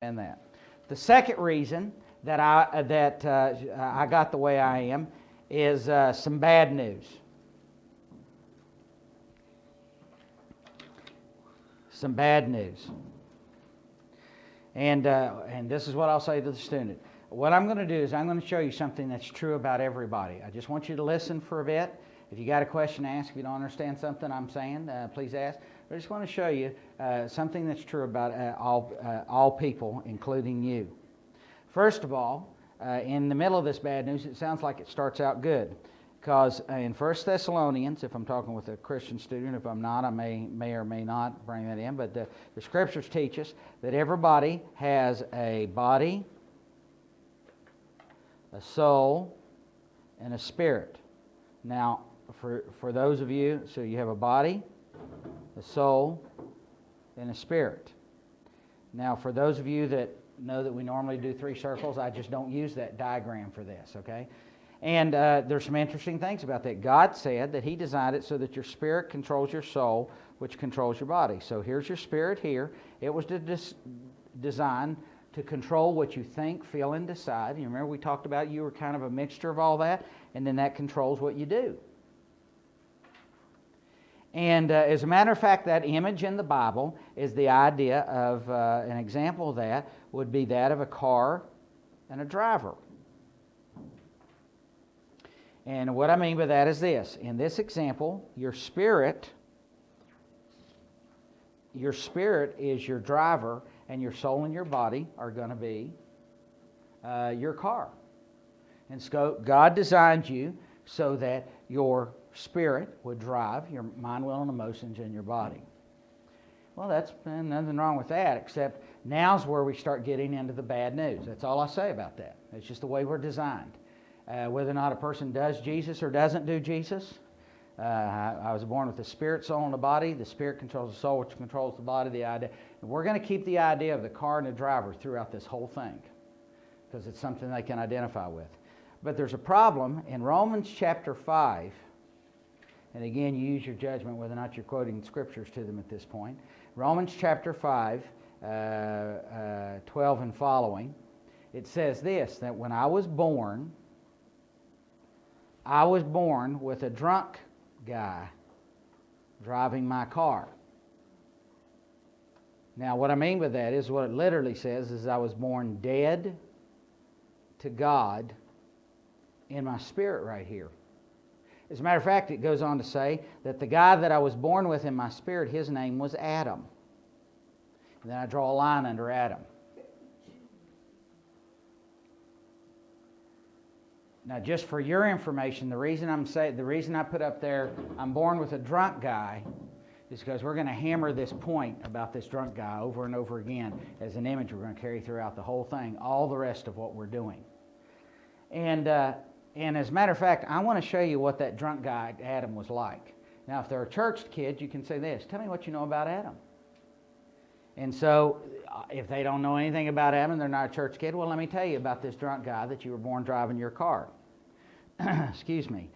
And that. The second reason that I got the way I am is some bad news. Some bad news. And this is what I'll say to the student. What I'm going to do is I'm going to show you something that's true about everybody. I just want you to listen for a bit. If you got a question to ask, if you don't understand something I'm saying, please ask. I just want to show you something that's true about all people, including you. First of all, in the middle of this bad news, it sounds like it starts out good. Because in 1 Thessalonians, if I'm talking with a Christian student, if I'm not, I may or may not bring that in, but the Scriptures teach us that everybody has a body, a soul, and a spirit. Now, for those of you, so you have a body, a soul, and a spirit. Now, for those of you that know that we normally do 3 circles, I just don't use that diagram for this, okay? And there's some interesting things about that. God said that He designed it so that your spirit controls your soul, which controls your body. So here's your spirit here. It was designed to control what you think, feel, and decide. You remember we talked about you were kind of a mixture of all that, and then that controls what you do. And as a matter of fact, that image in the Bible is the idea of, an example of that would be that of a car and a driver. And what I mean by that is this. In this example, your spirit is your driver, and your soul and your body are going to be your car. And so God designed you so that your spirit would drive your mind, will, and emotions in your body. Well, that's nothing wrong with that, except now's where we start getting into the bad news. That's all I say about that. It's just the way we're designed. Whether or not a person does Jesus or doesn't do Jesus, I was born with the spirit, soul, and the body. The spirit controls the soul, which controls the body, the idea. And we're going to keep the idea of the car and the driver throughout this whole thing, because it's something they can identify with. But there's a problem in Romans chapter 5, and again, you use your judgment whether or not you're quoting scriptures to them at this point. Romans chapter 5, 12 and following, it says this, that when I was born with a drunk guy driving my car. Now, what I mean by that is what it literally says is I was born dead to God in my spirit right here. As a matter of fact, it goes on to say that the guy that I was born with in my spirit, his name was Adam. And then I draw a line under Adam. Now, just for your information, the reason I put up there, I'm born with a drunk guy, is because we're going to hammer this point about this drunk guy over and over again as an image we're going to carry throughout the whole thing, all the rest of what we're doing. And as a matter of fact, I want to show you what that drunk guy, Adam, was like. Now, if they're a church kid, you can say this, tell me what you know about Adam. And so, if they don't know anything about Adam, they're not a church kid, well, let me tell you about this drunk guy that you were born driving your car. Excuse me.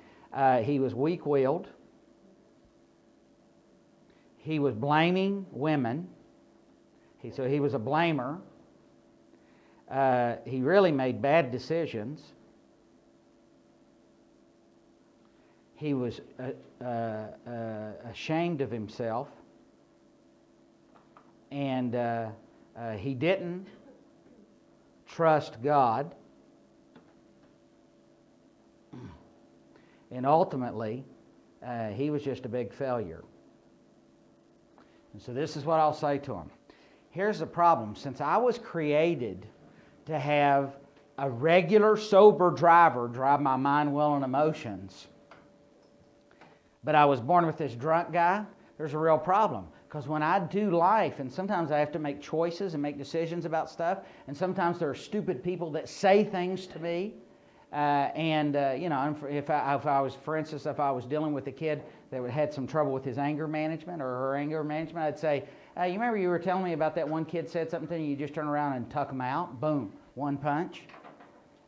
He was weak-willed. He was blaming women. So he was a blamer. He really made bad decisions. He was ashamed of himself. And he didn't trust God. And ultimately, he was just a big failure. And so this is what I'll say to him. Here's the problem. Since I was created to have a regular, sober driver drive my mind, will, and emotions, but I was born with this drunk guy, there's a real problem. Because when I do life, and sometimes I have to make choices and make decisions about stuff, and sometimes there are stupid people that say things to me, if I was dealing with a kid that had some trouble with his anger management or her anger management, I'd say, you remember you were telling me about that one kid said something to you, you just turn around and tuck them out, boom, one punch.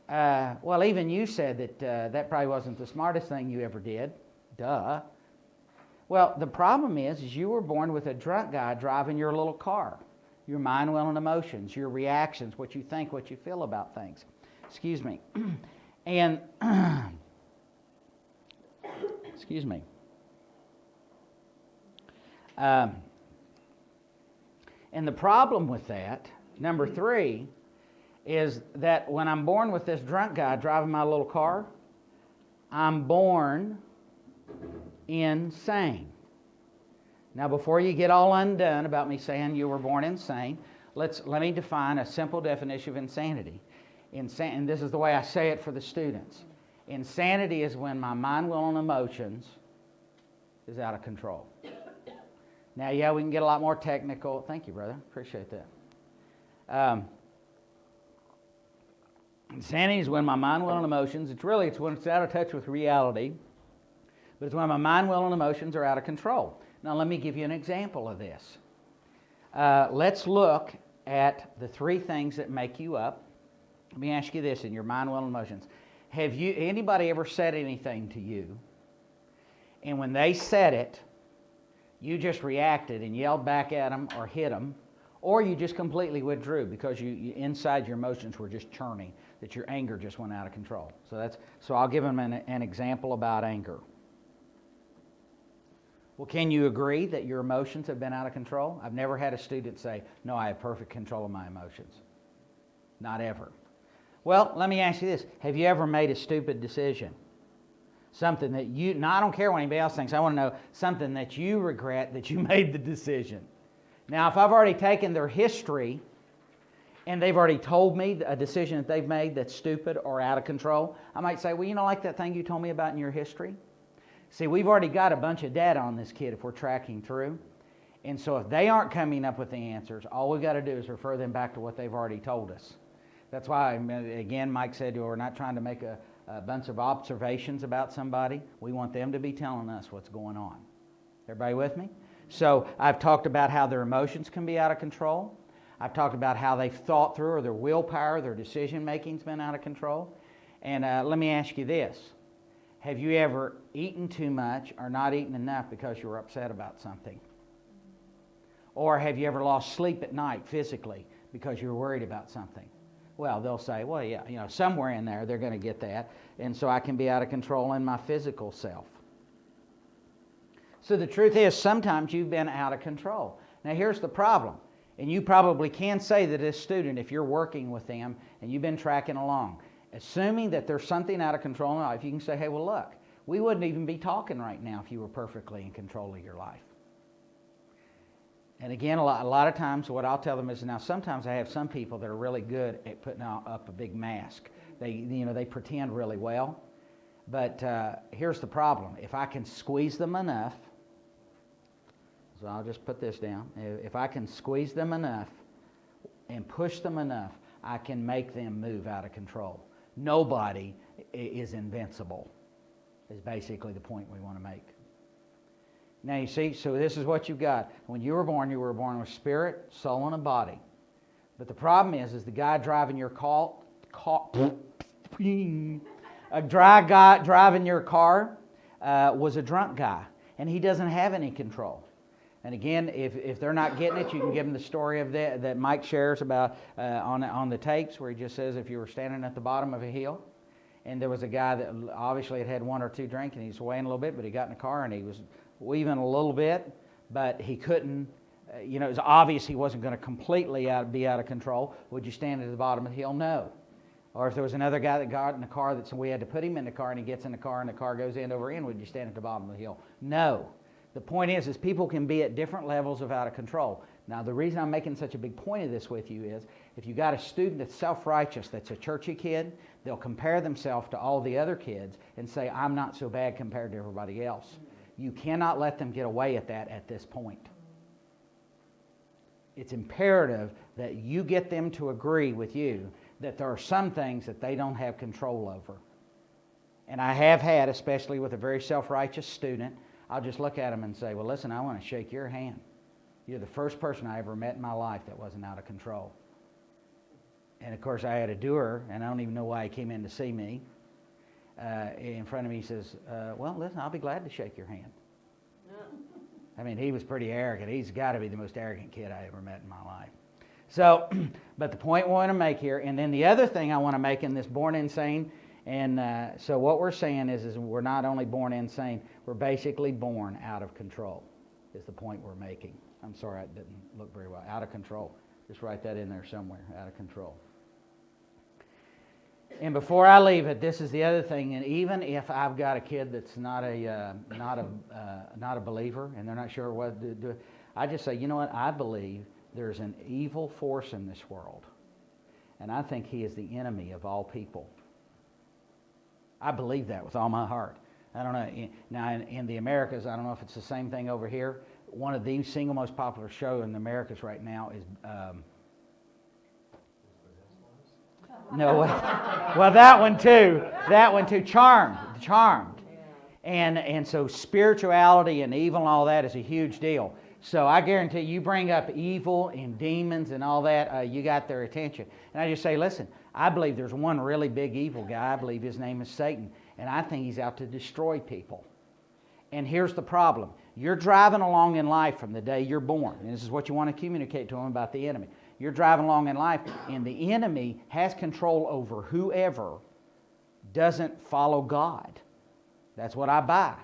Well, even you said that that probably wasn't the smartest thing you ever did. Duh. Well, the problem is you were born with a drunk guy driving your little car. Your mind, will, and emotions, your reactions, what you think, what you feel about things. Excuse me. And, excuse me. And the problem with that, number 3, is that when I'm born with this drunk guy driving my little car, I'm born insane. Now, before you get all undone about me saying you were born insane, let me define a simple definition of insanity. And this is the way I say it for the students. Insanity is when my mind, will, and emotions is out of control. Now, yeah, we can get a lot more technical. Thank you, brother. Appreciate that. Insanity is when my mind, will, and emotions, it's when it's out of touch with reality, but it's when my mind, will, and emotions are out of control. Now, let me give you an example of this. Let's look at the 3 things that make you up. Let me ask you this in your mind, will, and emotions. Have anybody ever said anything to you, and when they said it, you just reacted and yelled back at them or hit them, or you just completely withdrew because you inside your emotions were just churning, that your anger just went out of control? So I'll give them an example about anger. Well, can you agree that your emotions have been out of control? I've never had a student say, no, I have perfect control of my emotions. Not ever. Well, let me ask you this. Have you ever made a stupid decision? Something that I don't care what anybody else thinks. I want to know something that you regret that you made the decision. Now, if I've already taken their history and they've already told me a decision that they've made that's stupid or out of control, I might say, well, like that thing you told me about in your history? See, we've already got a bunch of data on this kid if we're tracking through. And so if they aren't coming up with the answers, all we've got to do is refer them back to what they've already told us. That's why, again, Mike said we're not trying to make a bunch of observations about somebody. We want them to be telling us what's going on. Everybody with me? So I've talked about how their emotions can be out of control. I've talked about how they've thought through, or their willpower, their decision-making's been out of control. And let me ask you this. Have you ever eaten too much or not eaten enough because you were upset about something? Or have you ever lost sleep at night physically because you were worried about something? Well, they'll say, well, yeah, somewhere in there they're going to get that. And so I can be out of control in my physical self. So the truth is, sometimes you've been out of control. Now, here's the problem. And you probably can say that as a student, if you're working with them and you've been tracking along, assuming that there's something out of control in life, you can say, hey, well, look, we wouldn't even be talking right now if you were perfectly in control of your life. And again, a lot of times what I'll tell them is, now sometimes I have some people that are really good at putting up a big mask. They pretend really well. But here's the problem. If I can squeeze them enough, so I'll just put this down. If I can squeeze them enough and push them enough, I can make them move out of control. Nobody is invincible, is basically the point we want to make. Now you see, so this is what you've got. When you were born with spirit, soul, and a body. But the problem is the guy driving your car, a dry guy driving your car was a drunk guy, and he doesn't have any control. And again, if they're not getting it, you can give them the story of that Mike shares about on the tapes, where he just says if you were standing at the bottom of a hill, and there was a guy that obviously had one or two drinks, and he was swaying a little bit, but he got in the car and he was weaving a little bit, but he couldn't. It was obvious he wasn't going to completely be out of control. Would you stand at the bottom of the hill? No. Or if there was another guy that got in the car that we had to put him in the car, and he gets in the car and the car goes end over end, would you stand at the bottom of the hill? No. The point is people can be at different levels of out of control. Now, the reason I'm making such a big point of this with you is if you got a student that's self-righteous, that's a churchy kid, they'll compare themselves to all the other kids and say, I'm not so bad compared to everybody else. You cannot let them get away at that at this point. It's imperative that you get them to agree with you that there are some things that they don't have control over. And I have had, especially with a very self-righteous student, I'll just look at them and say, well, listen, I want to shake your hand. You're the first person I ever met in my life that wasn't out of control. And, of course, I had a doer, and I don't even know why he came in to see me. In front of me, he says, well, listen, I'll be glad to shake your hand. I mean, he was pretty arrogant. He's got to be the most arrogant kid I ever met in my life. So, but the point we want to make here, and then the other thing I want to make in this born insane, and so what we're saying is we're not only born insane, we're basically born out of control, is the point we're making. I'm sorry, I didn't look very well. Out of control. Just write that in there somewhere, out of control. And before I leave it, this is the other thing, and even if I've got a kid that's not a believer, and they're not sure what to do, I just say, you know what, I believe there's an evil force in this world, and I think he is the enemy of all people. I believe that with all my heart. I don't know, now in the Americas, I don't know if it's the same thing over here. One of the single most popular shows in the Americas right now is... No, well, that one too, Charmed. And so spirituality and evil and all that is a huge deal. So I guarantee you bring up evil and demons and all that, you got their attention. And I just say, listen, I believe there's one really big evil guy. I believe his name is Satan. And I think he's out to destroy people. And here's the problem. You're driving along in life from the day you're born. And this is what you want to communicate to them about the enemy. You're driving along in life, and the enemy has control over whoever doesn't follow God. That's what I buy.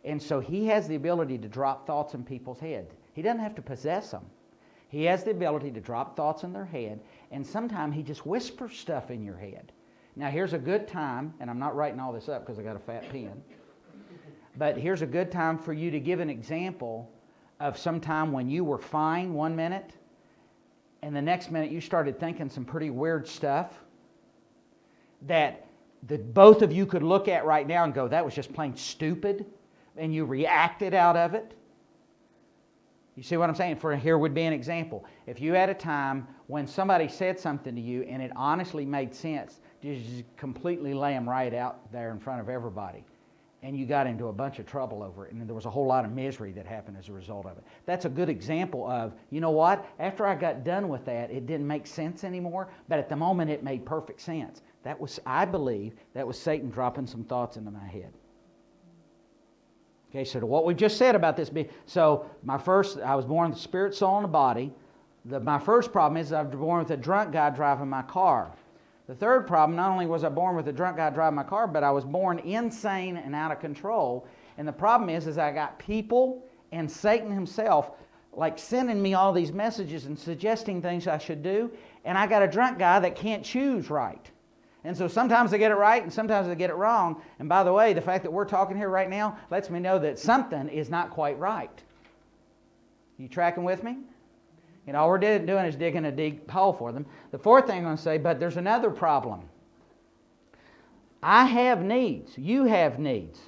And so he has the ability to drop thoughts in people's heads. He doesn't have to possess them. He has the ability to drop thoughts in their head, and sometimes he just whispers stuff in your head. Now, here's a good time, and I'm not writing all this up because I got a fat pen, but here's a good time for you to give an example of some time when you were fine 1 minute, and the next minute you started thinking some pretty weird stuff that both of you could look at right now and go, that was just plain stupid, and you reacted out of it. You see what I'm saying? Here would be an example. If you had a time when somebody said something to you and it honestly made sense, you just completely lay them right out there in front of everybody. And you got into a bunch of trouble over it, and there was a whole lot of misery that happened as a result of it. That's a good example of, you know what? After I got done with that, it didn't make sense anymore, but at the moment it made perfect sense. That was, I believe, that was Satan dropping some thoughts into my head. Okay, so to what we just said about this being, so I was born with the spirit, soul, and the body. My first problem is I was born with a drunk guy driving my car. The third problem, not only was I born with a drunk guy driving my car, but I was born insane and out of control. And the problem is I got people and Satan himself like sending me all these messages and suggesting things I should do. And I got a drunk guy that can't choose right. And so sometimes I get it right and sometimes I get it wrong. And by the way, the fact that we're talking here right now lets me know that something is not quite right. You tracking with me? You know, all we're doing is digging a deep hole for them. The fourth thing I'm going to say, but there's another problem. I have needs. You have needs.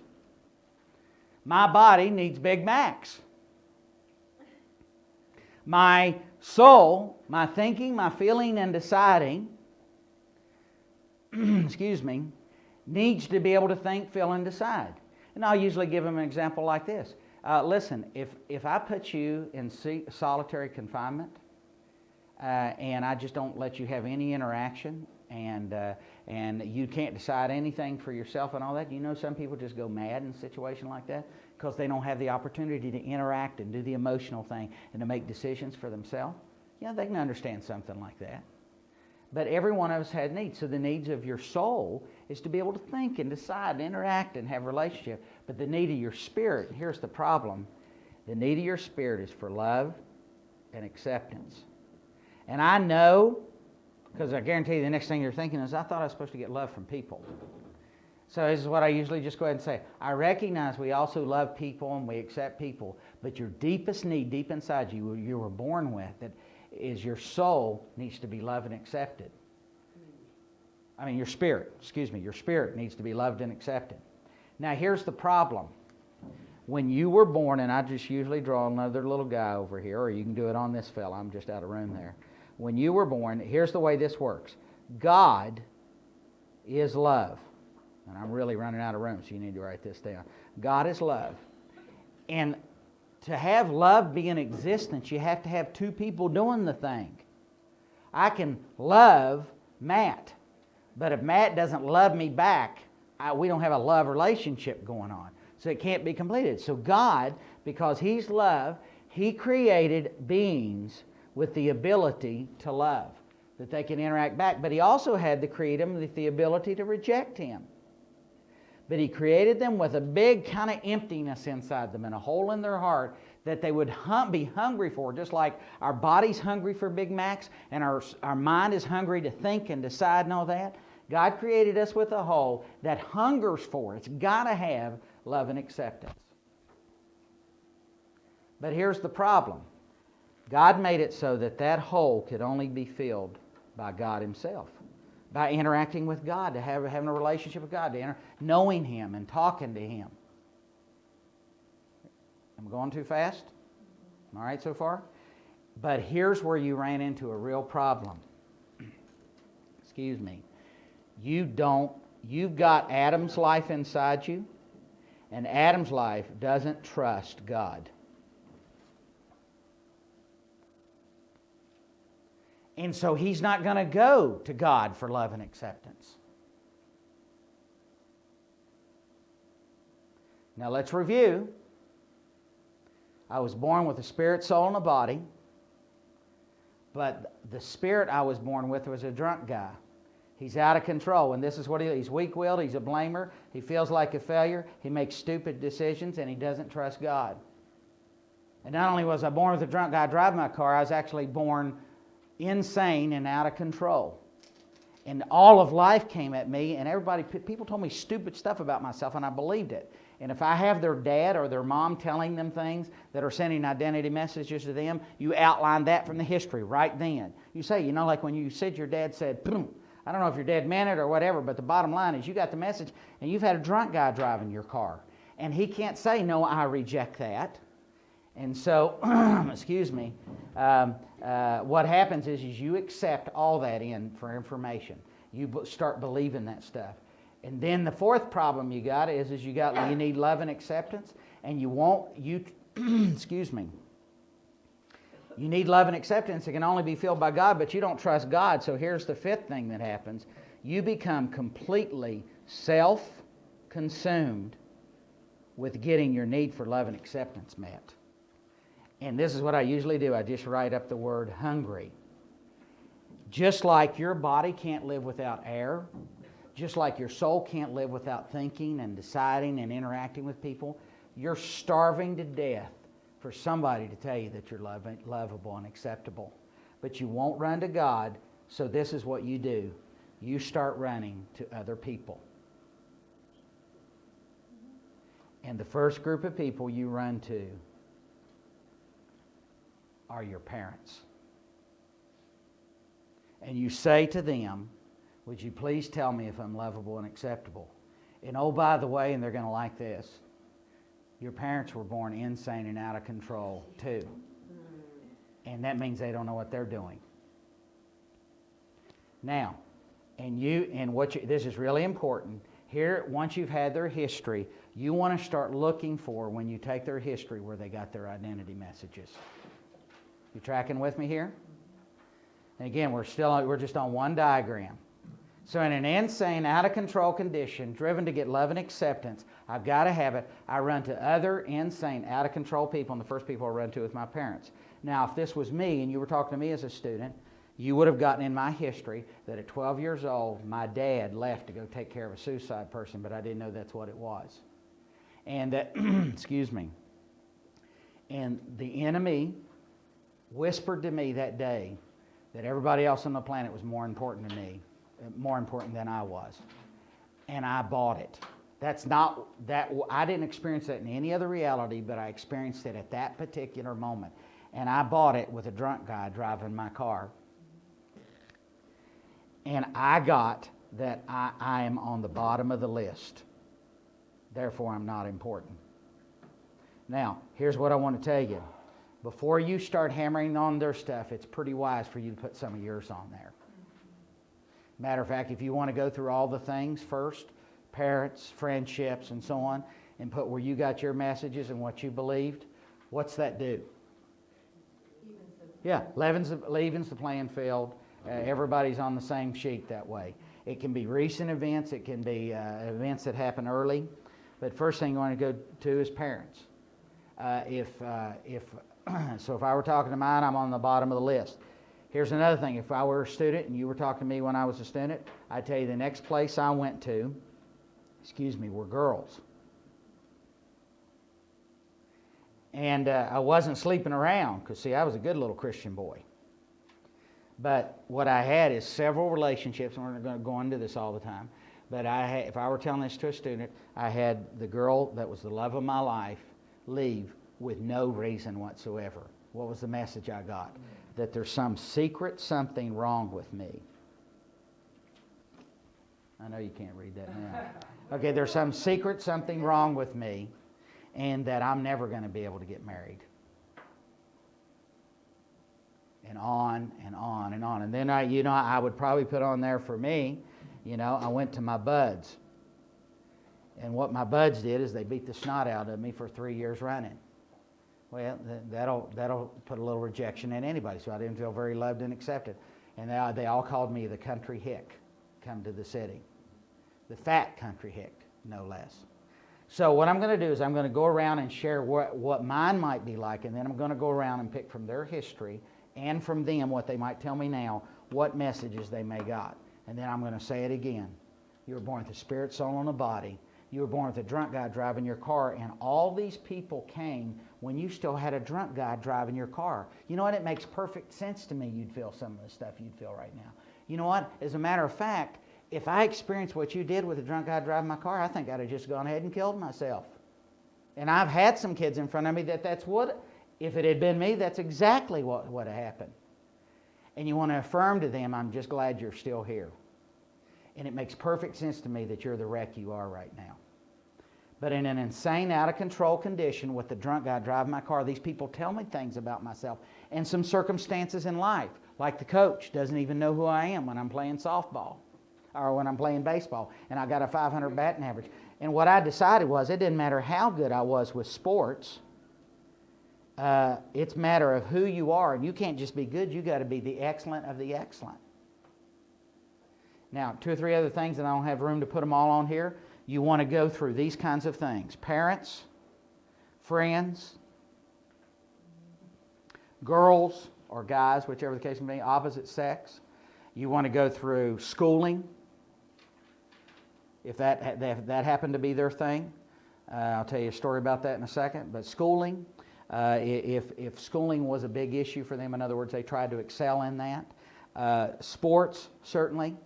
My body needs Big Macs. My soul, my thinking, my feeling, and deciding, excuse me, needs to be able to think, feel, and decide. And I'll usually give them an example like this. Listen, if I put you in solitary confinement and I just don't let you have any interaction and you can't decide anything for yourself and all that, you know some people just go mad in a situation like that because they don't have the opportunity to interact and do the emotional thing and to make decisions for themselves. Yeah, they can understand something like that. But every one of us had needs. So the needs of your soul is to be able to think and decide and interact and have relationship. But the need of your spirit, here's the problem. The need of your spirit is for love and acceptance. And I know, because I guarantee you the next thing you're thinking is, I thought I was supposed to get love from people. So this is what I usually just go ahead and say. I recognize we also love people and we accept people. But your deepest need, deep inside you were born with, that is your soul needs to be loved and accepted. Your spirit needs to be loved and accepted. Now here's the problem. When you were born, and I just usually draw another little guy over here, or you can do it on this fella, I'm just out of room there. When you were born, here's the way this works. God is love. And I'm really running out of room, so you need to write this down. God is love. And to have love be in existence, you have to have two people doing the thing. I can love Matt, but if Matt doesn't love me back, we don't have a love relationship going on. So it can't be completed. So God, because He's love, He created beings with the ability to love, that they can interact back. But He also had to create them with the ability to reject Him. But He created them with a big kind of emptiness inside them and a hole in their heart that they would be hungry for, just like our body's hungry for Big Macs and our mind is hungry to think and decide and all that. God created us with a hole that hungers for. It's got to have love and acceptance. But here's the problem. God made it so that that hole could only be filled by God Himself, by interacting with God, to having a relationship with God, knowing Him and talking to Him. Am I going too fast? All right so far? But here's where you ran into a real problem. Excuse me. You've got Adam's life inside you, and Adam's life doesn't trust God. And so he's not going to go to God for love and acceptance. Now let's review. I was born with a spirit, soul, and a body. But the spirit I was born with was a drunk guy. He's out of control, and this is what he's weak-willed, he's a blamer, he feels like a failure, he makes stupid decisions, and he doesn't trust God. And not only was I born with a drunk guy driving my car, I was actually born insane and out of control. And all of life came at me, and people told me stupid stuff about myself, and I believed it. And if I have their dad or their mom telling them things that are sending identity messages to them, you outline that from the history right then. You say, like when you said your dad said, boom. I don't know if your dad meant it or whatever, but the bottom line is you got the message, and you've had a drunk guy driving your car. And he can't say, no, I reject that. And so, excuse me, what happens is you accept all that in for information. You start believing that stuff. And then the fourth problem you got is you need love and acceptance, and excuse me. You need love and acceptance. It can only be filled by God, but you don't trust God. So here's the fifth thing that happens. You become completely self-consumed with getting your need for love and acceptance met. And this is what I usually do. I just write up the word hungry. Just like your body can't live without air, just like your soul can't live without thinking and deciding and interacting with people, you're starving to death for somebody to tell you that you're lovable and acceptable. But you won't run to God, so this is what you do. You start running to other people. And the first group of people you run to are your parents. And you say to them, would you please tell me if I'm lovable and acceptable? And oh, by the way, and they're going to like this, your parents were born insane and out of control too. And that means they don't know what they're doing. Now, this is really important. Here, once you've had their history, you want to start looking for, when you take their history, where they got their identity messages. You tracking with me here? And again, we're just on one diagram. So in an insane, out-of-control condition, driven to get love and acceptance, I've got to have it. I run to other insane, out-of-control people, and the first people I run to is my parents. Now, if this was me, and you were talking to me as a student, you would have gotten in my history that at 12 years old, my dad left to go take care of a suicide person, but I didn't know that's what it was. And that, excuse me, and the enemy whispered to me that day that everybody else on the planet was more important to me, more important than I was. And I bought it. I didn't experience that in any other reality, but I experienced it at that particular moment. And I bought it with a drunk guy driving my car. And I got that I am on the bottom of the list. Therefore, I'm not important. Now, here's what I want to tell you. Before you start hammering on their stuff, it's pretty wise for you to put some of yours on there. Matter of fact, if you want to go through all the things first, parents, friendships, and so on, and put where you got your messages and what you believed, what's that do? Yeah, levens the playing field. Everybody's on the same sheet that way. It can be recent events. It can be events that happen early. But first thing you want to go to is parents. If So if I were talking to mine, I'm on the bottom of the list. Here's another thing. If I were a student and you were talking to me when I was a student, I'd tell you the next place I went to, were girls. And I wasn't sleeping around because, see, I was a good little Christian boy. But what I had is several relationships, and we're not going to go into this all the time, but if I were telling this to a student, I had the girl that was the love of my life leave with no reason whatsoever. What was the message I got? That there's some secret something wrong with me. I know you can't read that now. Okay, there's some secret something wrong with me, and that I'm never going to be able to get married. And on and on and on. And then I would probably put on there for me, I went to my buds. And what my buds did is they beat the snot out of me for 3 years running. Well, that'll put a little rejection in anybody, so I didn't feel very loved and accepted. And they all called me the country hick, come to the city. The fat country hick, no less. So what I'm going to do is I'm going to go around and share what mine might be like, and then I'm going to go around and pick from their history and from them what they might tell me now, what messages they may got. And then I'm going to say it again. You were born with a spirit, soul, and a body. You were born with a drunk guy driving your car, and all these people came when you still had a drunk guy driving your car. You know what? It makes perfect sense to me you'd feel some of the stuff you'd feel right now. You know what? As a matter of fact, if I experienced what you did with a drunk guy driving my car, I think I'd have just gone ahead and killed myself. And I've had some kids in front of me that's what, if it had been me, that's exactly what would have happened. And you want to affirm to them, I'm just glad you're still here. And it makes perfect sense to me that you're the wreck you are right now. But in an insane, out-of-control condition with the drunk guy driving my car, these people tell me things about myself and some circumstances in life. Like the coach doesn't even know who I am when I'm playing softball or when I'm playing baseball, and I got a 500 batting average. And what I decided was it didn't matter how good I was with sports. It's a matter of who you are, and you can't just be good. You got to be the excellent of the excellent. Now, 2 or 3 other things, and I don't have room to put them all on here. You want to go through these kinds of things. Parents, friends, girls or guys, whichever the case may be, opposite sex. You want to go through schooling, if that happened to be their thing. I'll tell you a story about that in a second. But schooling, if schooling was a big issue for them, in other words, they tried to excel in that. Sports, certainly.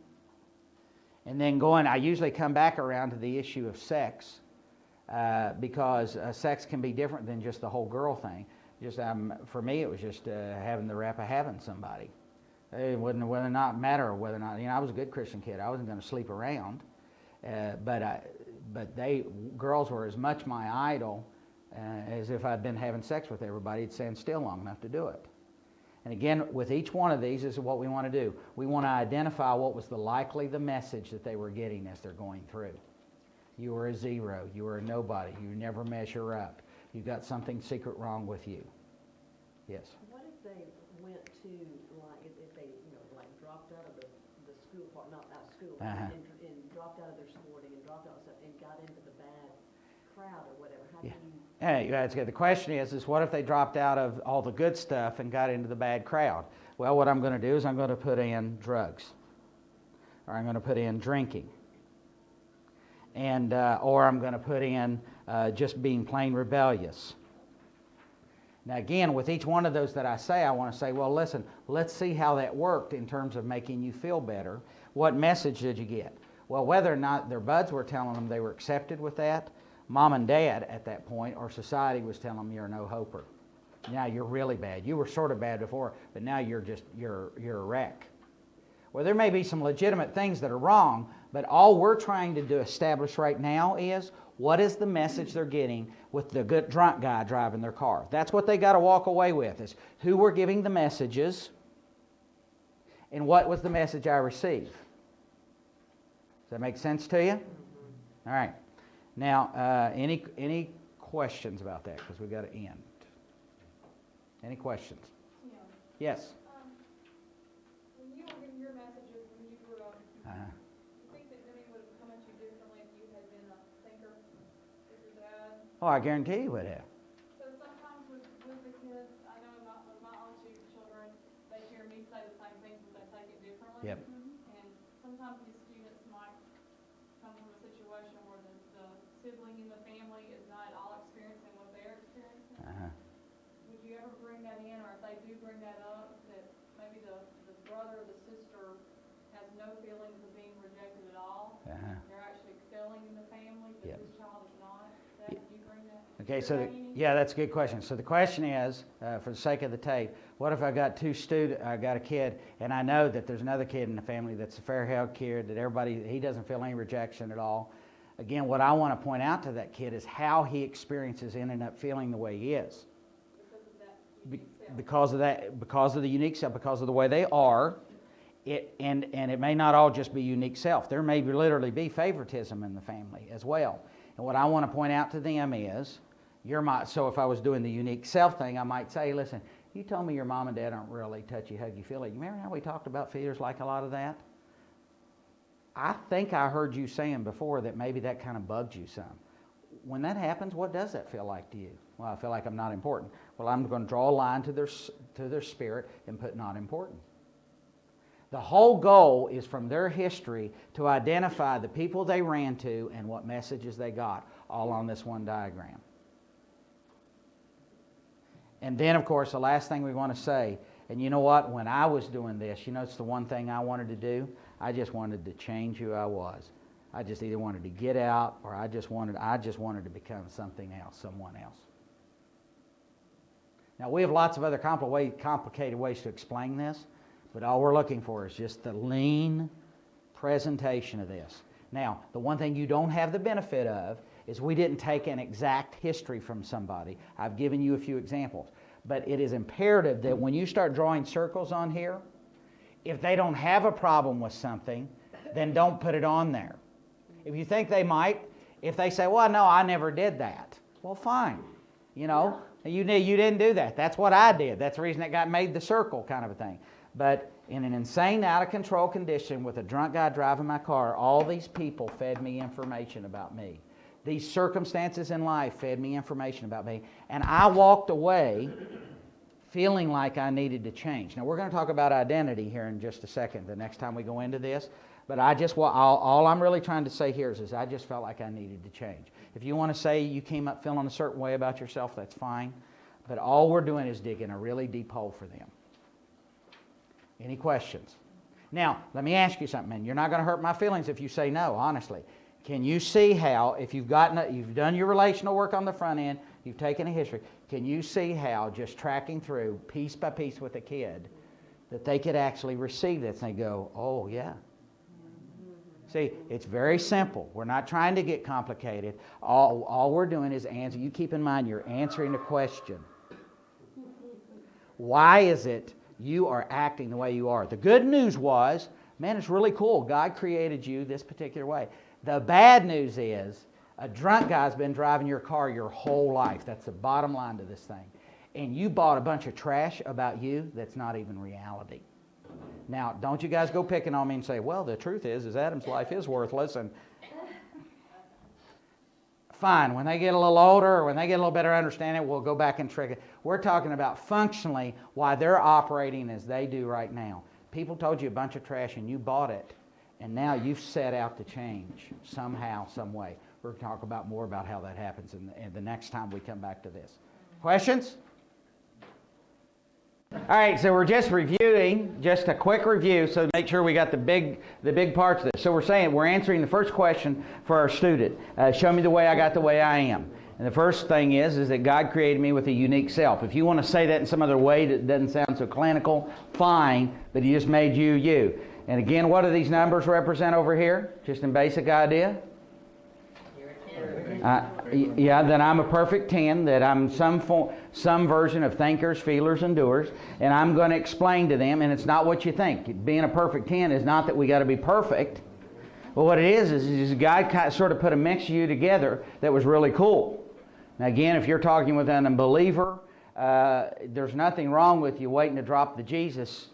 And then I usually come back around to the issue of sex because sex can be different than just the whole girl thing. For me, it was just having the rap of having somebody. It wouldn't whether or not matter whether or not, I was a good Christian kid. I wasn't going to sleep around. But girls were as much my idol as if I'd been having sex with everybody. It'd stand still long enough to do it. And again, with each one of these, this is what we want to do. We want to identify what was the message that they were getting as they're going through. You were a zero. You were a nobody. You never measure up. You got something secret wrong with you. Yes? What if they went to, if they, dropped out of the school part, not school, and dropped out of their sporting and dropped out of stuff and got into the bad crowd or whatever? How do you... Hey, that's good. The question is what if they dropped out of all the good stuff and got into the bad crowd? Well, what I'm going to do is I'm going to put in drugs, or I'm going to put in drinking, and or I'm going to put in just being plain rebellious. Now, again, with each one of those that I say, I want to say, well, listen, let's see how that worked in terms of making you feel better. What message did you get? Well, whether or not their buds were telling them they were accepted with that, Mom and Dad at that point, or society was telling them you're a no-hoper. Now you're really bad. You were sort of bad before, but now you're a wreck. Well, there may be some legitimate things that are wrong, but all we're trying to establish right now is what is the message they're getting with the good drunk guy driving their car. That's what they got to walk away with, is who we're giving the messages and what was the message I received. Does that make sense to you? All right. Now, any questions about that? Because we've got to end. Any questions? Yeah. Yes. When you were giving your messages when you grew up, you think that Jimmy would have come at you differently if you had been a thinker with your dad? Oh, I guarantee you would have. So sometimes with the kids, I sibling in the family is not at all experiencing what they're experiencing? Uh-huh. Would you ever bring that in, or if they do bring that up, that maybe the brother or the sister has no feelings of being rejected at all? Uh-huh. They're actually excelling in the family, but Yep. this child is not? Would you bring that? Okay, Is so there any- yeah, that's a good question. So the question is, for the sake of the tape, what if I got I got a kid, and I know that there's another kid in the family that's a fair-held kid, that he doesn't feel any rejection at all. Again, what I want to point out to that kid is how he experiences ending up feeling the way he is. Because of that unique self. Because of the unique self, because of the way they are, and it may not all just be unique self. There may literally be favoritism in the family as well. And what I want to point out to them is, so if I was doing the unique self thing, I might say, listen, you told me your mom and dad aren't really touchy, huggy, feely. You remember how we talked about feelers like a lot of that? I think I heard you saying before that maybe that kind of bugged you some. When that happens, what does that feel like to you? Well, I feel like I'm not important. Well, I'm going to draw a line to their spirit and put not important. The whole goal is from their history to identify the people they ran to and what messages they got, all on this one diagram. And then, of course, the last thing we want to say, and you know what, when I was doing this, it's the one thing I wanted to do? I just wanted to change who I was. I just either wanted to get out, or I just wanted to become something else, someone else. Now, we have lots of other complicated ways to explain this, but all we're looking for is just the lean presentation of this. Now, the one thing you don't have the benefit of is we didn't take an exact history from somebody. I've given you a few examples. But it is imperative that when you start drawing circles on here, if they don't have a problem with something, then don't put it on there. If you think they might, if they say, well, no, I never did that. Well, fine. You didn't do that. That's what I did. That's the reason it got made the circle kind of a thing. But in an insane, out-of-control condition with a drunk guy driving my car, all these people fed me information about me. These circumstances in life fed me information about me. And I walked away feeling like I needed to change. Now, we're going to talk about identity here in just a second, the next time we go into this. But all I'm really trying to say here is I just felt like I needed to change. If you want to say you came up feeling a certain way about yourself, that's fine. But all we're doing is digging a really deep hole for them. Any questions? Now, let me ask you something, and you're not going to hurt my feelings if you say no, honestly. Can you see how, if you've done your relational work on the front end, you've taken a history, can you see how just tracking through piece by piece with a kid that they could actually receive this and they go, oh yeah. See, it's very simple. We're not trying to get complicated. All we're doing is answer. You keep in mind you're answering a question. Why is it you are acting the way you are? The good news was, man, it's really cool. God created you this particular way. The bad news is a drunk guy's been driving your car your whole life. That's the bottom line to this thing. And you bought a bunch of trash about you that's not even reality. Now, don't you guys go picking on me and say, well, the truth is Adam's life is worthless. And fine, when they get a little older or when they get a little better understanding, we'll go back and trick it. We're talking about functionally why they're operating as they do right now. People told you a bunch of trash and you bought it. And now you've set out to change somehow, some way. We're going to talk about more about how that happens in the next time we come back to this. Questions? All right, so we're just reviewing, just a quick review, so make sure we got the big parts of this. So we're answering the first question for our student. Show me the way I got the way I am. And the first thing is that God created me with a unique self. If you want to say that in some other way that doesn't sound so clinical, fine, but He just made you, you. And again, what do these numbers represent over here? Just in basic idea? That I'm a perfect 10, that I'm some version of thinkers, feelers, and doers, and I'm going to explain to them, and it's not what you think. Being a perfect 10 is not that we got to be perfect, but what it is God sort of put a mix of you together that was really cool. Now again, if you're talking with an unbeliever, there's nothing wrong with you waiting to drop the Jesus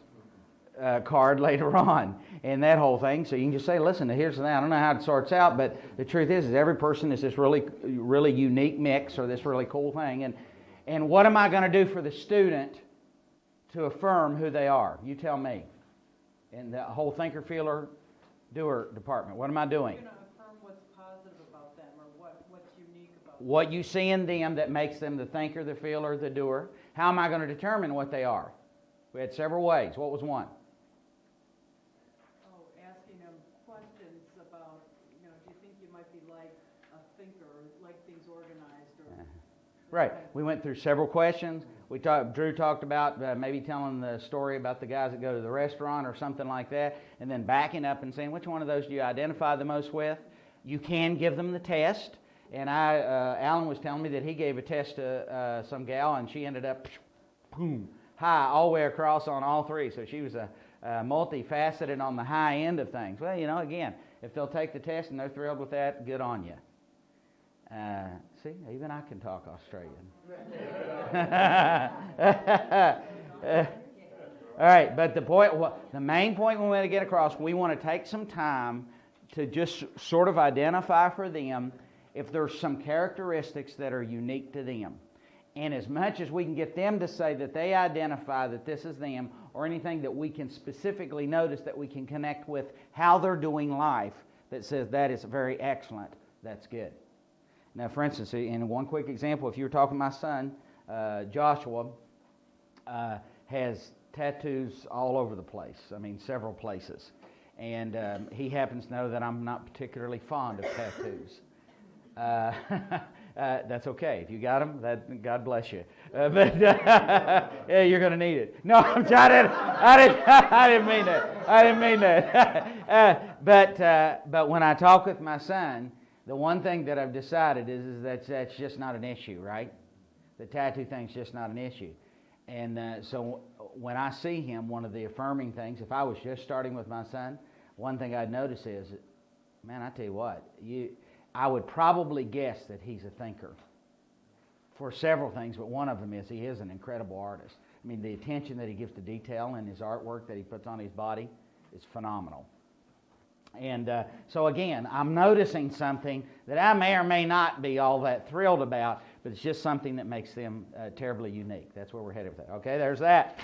card later on and that whole thing. So you can just say, listen, here's the thing. I don't know how it sorts out, but the truth is every person is this really, really unique mix or this really cool thing. And what am I going to do for the student to affirm who they are? You tell me. In the whole thinker, feeler, doer department, what am I doing? You're going to affirm what's positive about them or what what you see in them that makes them the thinker, the feeler, the doer. How am I going to determine what they are? We had several ways. What was one? Oh, asking them questions about, do you think you might be like a thinker, or like things organized, or... Right. We went through several questions. Drew talked about maybe telling the story about the guys that go to the restaurant or something like that, and then backing up and saying, which one of those do you identify the most with? You can give them the test. And Alan was telling me that he gave a test to some gal, and she ended up, boom, high all the way across on all three. So she was multifaceted on the high end of things. Well, again, if they'll take the test and they're thrilled with that, good on you. See, even I can talk Australian. All right, but the main point we want to get across, we want to take some time to just sort of identify for them if there's some characteristics that are unique to them. And as much as we can get them to say that they identify that this is them, or anything that we can specifically notice that we can connect with how they're doing life that says that is very excellent, that's good. Now, for instance, in one quick example, if you were talking to my son, Joshua has tattoos all over the place. I mean, several places. And he happens to know that I'm not particularly fond of tattoos. That's okay. If you got them, God bless you. But yeah, you're going to need it. No, I didn't mean that. I didn't mean that. But when I talk with my son, the one thing that I've decided is that that's just not an issue, right? The tattoo thing's just not an issue. And so when I see him, one of the affirming things, if I was just starting with my son, one thing I'd notice is, man, I tell you what, I would probably guess that he's a thinker for several things, but one of them is he is an incredible artist. I mean, the attention that he gives to detail in his artwork that he puts on his body is phenomenal. And so again, I'm noticing something that I may or may not be all that thrilled about, but it's just something that makes them terribly unique. That's where we're headed with that. Okay, there's that.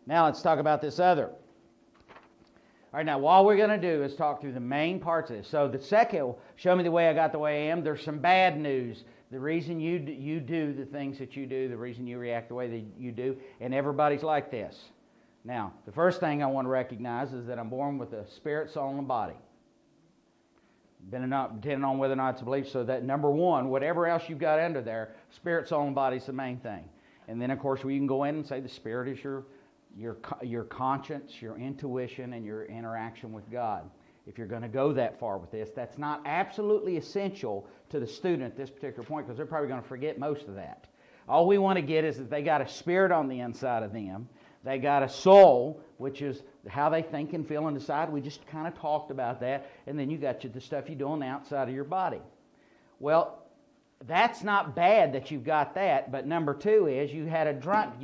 Now let's talk about this other. All right, now what we're going to do is talk through the main parts of this. So the second, show me the way I got the way I am. There's some bad news. The reason you do the things that you do, the reason you react the way that you do, and everybody's like this. Now, the first thing I want to recognize is that I'm born with a spirit, soul, and a body. Depending on whether or not it's a belief. So that number one, whatever else you've got under there, spirit, soul, and body is the main thing. And then, of course, we can go in and say the spirit is your conscience, your intuition, and your interaction with God. If you're going to go that far with this, that's not absolutely essential to the student at this particular point, because they're probably going to forget most of that. All we want to get is that they got a spirit on the inside of them. They got a soul, which is how they think and feel and decide. We just kind of talked about that. And then you got the stuff you do on the outside of your body. Well, that's not bad that you've got that. But number two is you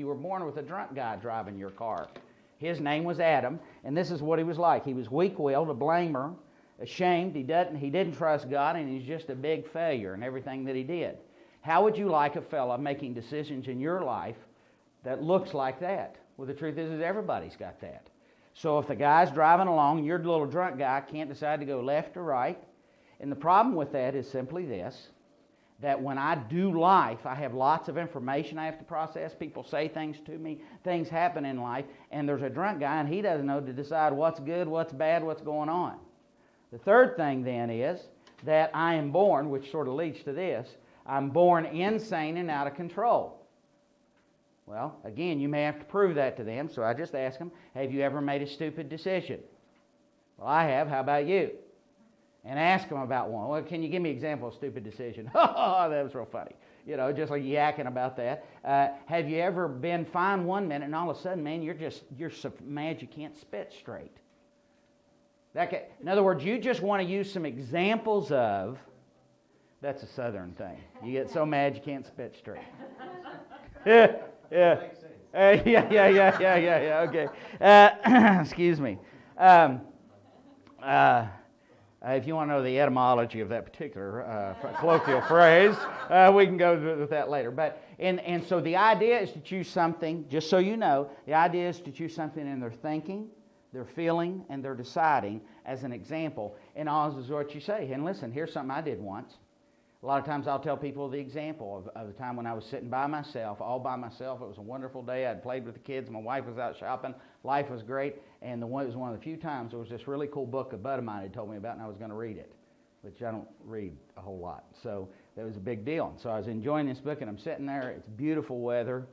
were born with a drunk guy driving your car. His name was Adam, and this is what he was like. He was weak-willed, a blamer, ashamed. He didn't trust God, and he's just a big failure in everything that he did. How would you like a fella making decisions in your life that looks like that? Well, the truth is everybody's got that. So if the guy's driving along, your little drunk guy can't decide to go left or right. And the problem with that is simply this, that when I do life, I have lots of information I have to process. People say things to me. Things happen in life. And there's a drunk guy, and he doesn't know to decide what's good, what's bad, what's going on. The third thing then is that I am born, which sort of leads to this, I'm born insane and out of control. Well, again, you may have to prove that to them, so I just ask them, have you ever made a stupid decision? Well, I have. How about you? And ask them about one. Well, can you give me an example of a stupid decision? Oh, that was real funny. Just like yakking about that. Have you ever been fine one minute and all of a sudden, man, you're so mad you can't spit straight? In other words, you just want to use some examples of, that's a southern thing. You get so mad you can't spit straight. Yeah. Yeah, okay. Excuse me. If you want to know the etymology of that particular colloquial phrase, we can go with that later. And so the idea is to choose something, just so you know, the idea is to choose something in their thinking, their feeling, and their deciding as an example. And all is what you say. And listen, here's something I did once. A lot of times I'll tell people the example of the time when I was sitting by myself, all by myself. It was a wonderful day. I'd played with the kids. My wife was out shopping. Life was great. And it was one of the few times there was this really cool book a bud of mine had told me about, and I was going to read it, which I don't read a whole lot. So that was a big deal. And so I was enjoying this book, and I'm sitting there. It's beautiful weather.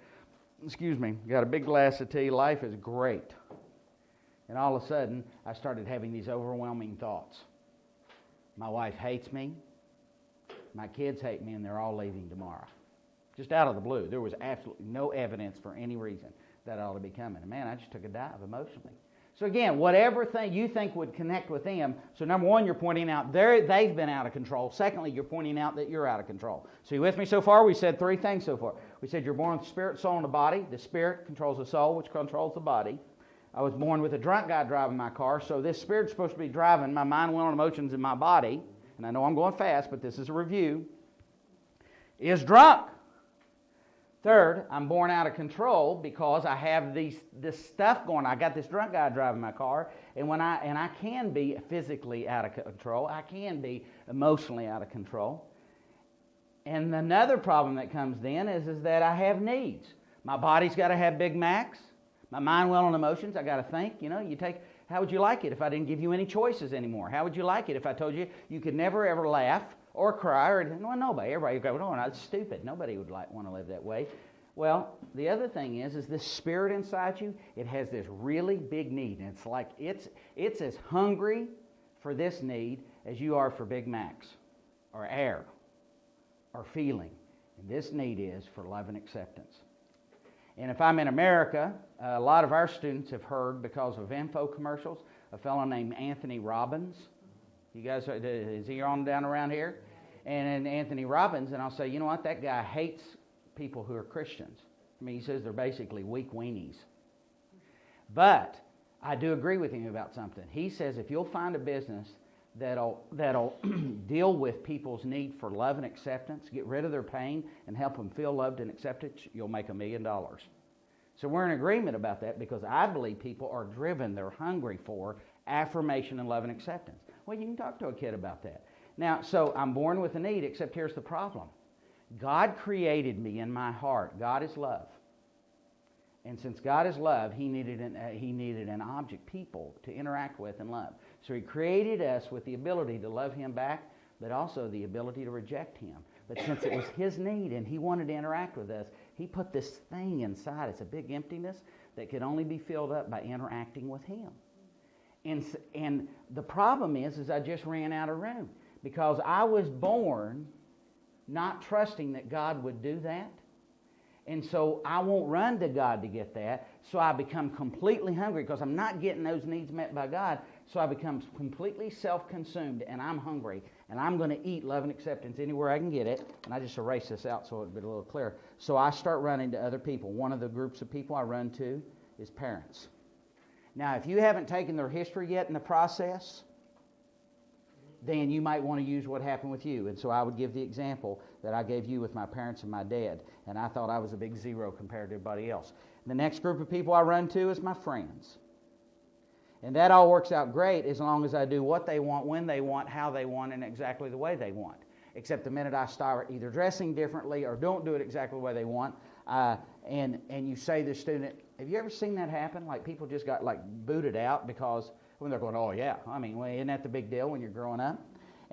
Excuse me. Got a big glass of tea. Life is great. And all of a sudden, I started having these overwhelming thoughts. My wife hates me. My kids hate me, and they're all leaving tomorrow. Just out of the blue. There was absolutely no evidence for any reason that ought to be coming. And man, I just took a dive emotionally. So again, whatever thing you think would connect with them. So number one, you're pointing out they've been out of control. Secondly, you're pointing out that you're out of control. So you with me so far? We said three things so far. We said you're born with the spirit, soul, and the body. The spirit controls the soul, which controls the body. I was born with a drunk guy driving my car, so this spirit's supposed to be driving my mind, will, and emotions in my body. And I know I'm going fast, but this is a review, is drunk. Third, I'm born out of control because I have this stuff going on. I got this drunk guy driving my car, and I can be physically out of control. I can be emotionally out of control. And another problem that comes then is that I have needs. My body's got to have Big Macs. My mind, will, and emotions, I got to think. How would you like it if I didn't give you any choices anymore? How would you like it if I told you you could never ever laugh or cry or everybody would go, no, that's stupid. Nobody would want to live that way. Well, the other thing is this spirit inside you, it has this really big need. And it's like it's as hungry for this need as you are for Big Macs or air or feeling. And this need is for love and acceptance. And if I'm in America, a lot of our students have heard, because of info commercials, a fellow named Anthony Robbins. You guys, is he on down around here? And Anthony Robbins, and I'll say, you know what, that guy hates people who are Christians. I mean, he says they're basically weak weenies. But I do agree with him about something. He says if you'll find a business that'll deal with people's need for love and acceptance, get rid of their pain, and help them feel loved and accepted, you'll make $1 million. So we're in agreement about that because I believe people are driven, they're hungry for affirmation and love and acceptance. Well, you can talk to a kid about that. Now, so I'm born with a need, except here's the problem. God created me in my heart. God is love. And since God is love, He needed an object, people, to interact with and love. So He created us with the ability to love Him back, but also the ability to reject Him. But since it was His need and He wanted to interact with us, He put this thing inside. It's a big emptiness that could only be filled up by interacting with Him. And the problem is I just ran out of room because I was born not trusting that God would do that. And so I won't run to God to get that. So I become completely hungry because I'm not getting those needs met by God. So I become completely self-consumed and I'm hungry. And I'm going to eat love and acceptance anywhere I can get it. And I just erase this out so it'll be a little clearer. So I start running to other people. One of the groups of people I run to is parents. Now, if you haven't taken their history yet in the process, then you might want to use what happened with you. And so I would give the example that I gave you with my parents and my dad. And I thought I was a big zero compared to everybody else. The next group of people I run to is my friends. And that all works out great as long as I do what they want, when they want, how they want, and exactly the way they want. Except the minute I start either dressing differently or don't do it exactly the way they want, and you say to the student, have you ever seen that happen? Like people just got booted out because when they're going, oh yeah, I mean, well, isn't that the big deal when you're growing up?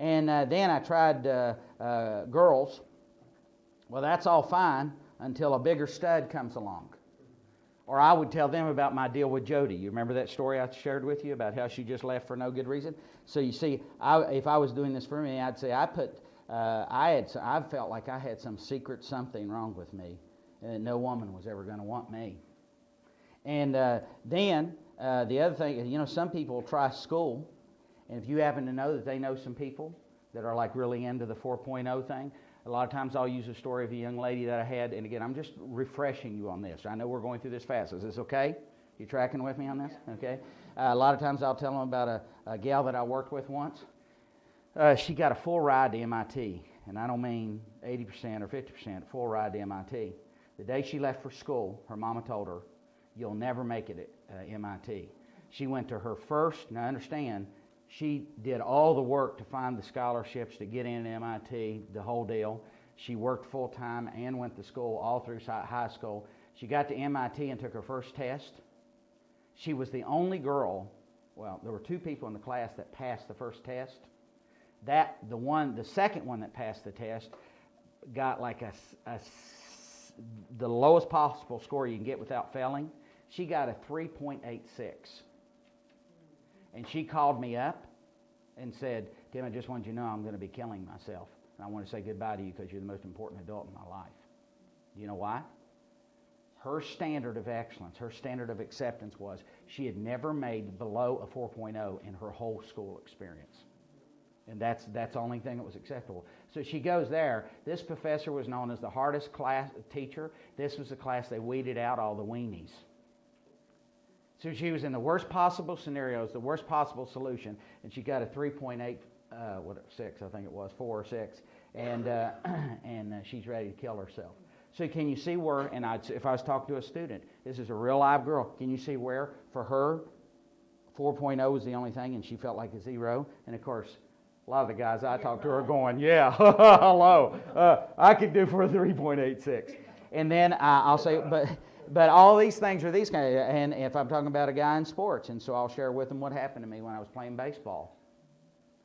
And then I tried girls. Well, that's all fine until a bigger stud comes along. Or I would tell them about my deal with Jody. You remember that story I shared with you about how she just left for no good reason? So you see, if I was doing this for me, I'd say I felt like I had some secret something wrong with me, and that no woman was ever going to want me. And then the other thing, some people try school, and if you happen to know that they know some people that are really into the 4.0 thing, a lot of times I'll use a story of a young lady that I had, and again, I'm just refreshing you on this. I know we're going through this fast. Is this okay? You tracking with me on this? Okay. A lot of times I'll tell them about a gal that I worked with once. She got a full ride to MIT, and I don't mean 80% or 50%, full ride to MIT. The day she left for school, her mama told her, you'll never make it at MIT. She went to her first, now understand, She did all the work to find the scholarships to get in MIT, the whole deal. She worked full-time and went to school all through high school. She got to MIT and took her first test. She was the only girl, well, there were 2 people in the class that passed the first test. The second one that passed the test got like the lowest possible score you can get without failing. She got a 3.86. And she called me up and said, Tim, I just wanted you to know I'm going to be killing myself. And I want to say goodbye to you because you're the most important adult in my life. Do you know why? Her standard of excellence, her standard of acceptance was she had never made below a 4.0 in her whole school experience. And that's the only thing that was acceptable. So she goes there. This professor was known as the hardest class teacher. This was the class they weeded out all the weenies. So she was in the worst possible scenarios, the worst possible solution, and she got a 3.8, 6, I think it was, 4 or 6, and she's ready to kill herself. So can you see where, and if I was talking to a student, this is a real live girl, can you see where, for her, 4.0 was the only thing, and she felt like a 0, and of course, a lot of the guys I talked to are going, yeah, hello, I could do for a 3.86. And then I'll say, but all these things are these kind of, and if I'm talking about a guy in sports, and so I'll share with them what happened to me when I was playing baseball.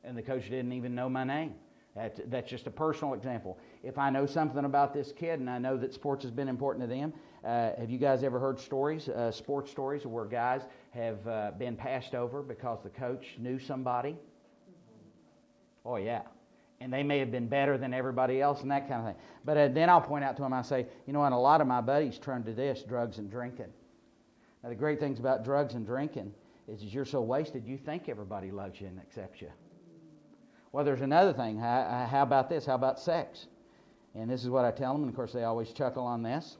And the coach didn't even know my name. That's just a personal example. If I know something about this kid and I know that sports has been important to them, have you guys ever heard stories, sports stories, where guys have been passed over because the coach knew somebody? Oh, yeah. And they may have been better than everybody else and that kind of thing. But then I'll point out to them, I say, you know what, a lot of my buddies turn to this, drugs and drinking. Now, the great things about drugs and drinking is you're so wasted, you think everybody loves you and accepts you. Well, there's another thing. How about this? How about sex? And this is what I tell them, and of course they always chuckle on this.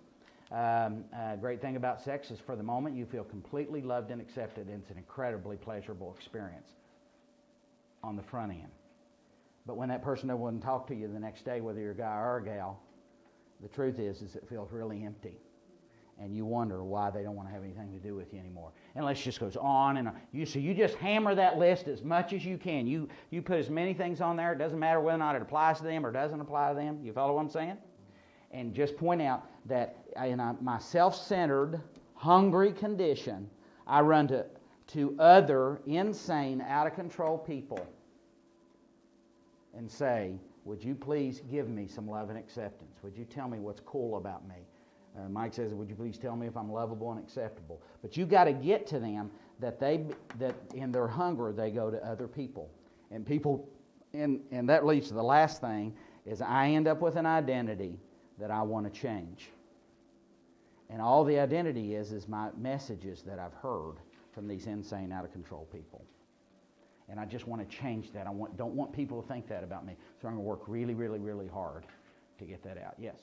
Great thing about sex is for the moment you feel completely loved and accepted, and it's an incredibly pleasurable experience on the front end. But when that person wouldn't talk to you the next day, whether you're a guy or a gal, the truth is it feels really empty. And you wonder why they don't want to have anything to do with you anymore. And the list just goes on and on. So you just hammer that list as much as you can. You put as many things on there. It doesn't matter whether or not it applies to them or doesn't apply to them. You follow what I'm saying? And just point out that in my self-centered, hungry condition, I run to other insane, out-of-control people and say, would you please give me some love and acceptance? Would you tell me what's cool about me? Mike says, would you please tell me if I'm lovable and acceptable? But you got to get to them that in their hunger they go to other people. And people, and that leads to the last thing, is I end up with an identity that I want to change. And all the identity is my messages that I've heard from these insane, out-of-control people. And I just want to change that. Don't want people to think that about me. So I'm going to work really, really, really hard to get that out. Yes?